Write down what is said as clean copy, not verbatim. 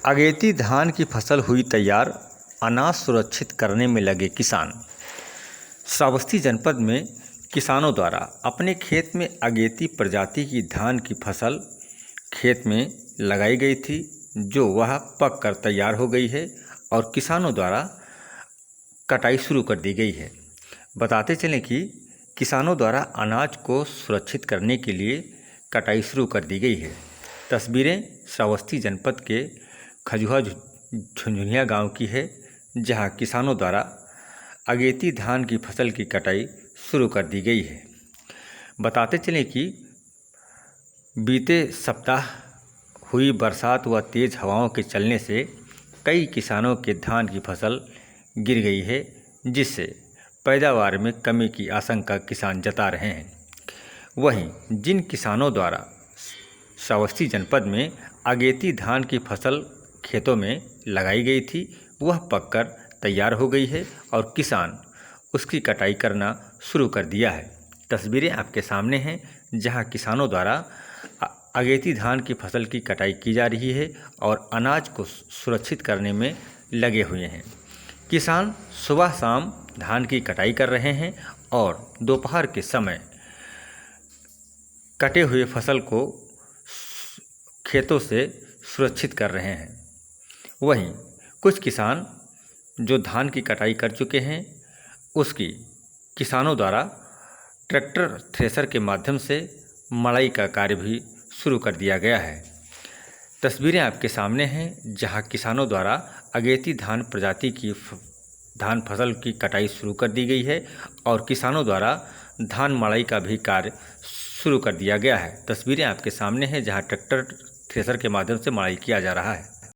अगेती धान की फसल हुई तैयार, अनाज सुरक्षित करने में लगे किसान। श्रावस्ती जनपद में किसानों द्वारा अपने खेत में अगेती प्रजाति की धान की फसल खेत में लगाई गई थी, जो वह पक कर तैयार हो गई है और किसानों द्वारा कटाई शुरू कर दी गई है। बताते चलें कि किसानों द्वारा अनाज को सुरक्षित करने के लिए कटाई शुरू कर दी गई है। तस्वीरें श्रावस्ती जनपद के खजुहा झुंझुनिया गांव की है, जहां किसानों द्वारा अगेती धान की फसल की कटाई शुरू कर दी गई है। बताते चलें कि बीते सप्ताह हुई बरसात व तेज़ हवाओं के चलने से कई किसानों के धान की फसल गिर गई है, जिससे पैदावार में कमी की आशंका किसान जता रहे हैं। वहीं जिन किसानों द्वारा श्रावस्ती जनपद में अगेती धान की फसल खेतों में लगाई गई थी, वह पककर तैयार हो गई है और किसान उसकी कटाई करना शुरू कर दिया है। तस्वीरें आपके सामने हैं, जहां किसानों द्वारा अगेती धान की फसल की कटाई की जा रही है और अनाज को सुरक्षित करने में लगे हुए हैं। किसान सुबह शाम धान की कटाई कर रहे हैं और दोपहर के समय कटे हुए फसल को खेतों से सुरक्षित कर रहे हैं। वहीं कुछ किसान जो धान की कटाई कर चुके हैं, उसकी किसानों द्वारा ट्रैक्टर थ्रेशर के माध्यम से मड़ाई का कार्य भी शुरू कर दिया गया है। तस्वीरें आपके सामने हैं, जहां किसानों द्वारा अगेती धान प्रजाति की धान फसल की कटाई शुरू कर दी गई है और किसानों द्वारा धान मड़ाई का भी कार्य शुरू कर दिया गया है। तस्वीरें आपके सामने हैं, जहां ट्रैक्टर थ्रेशर के माध्यम से मड़ाई किया जा रहा है।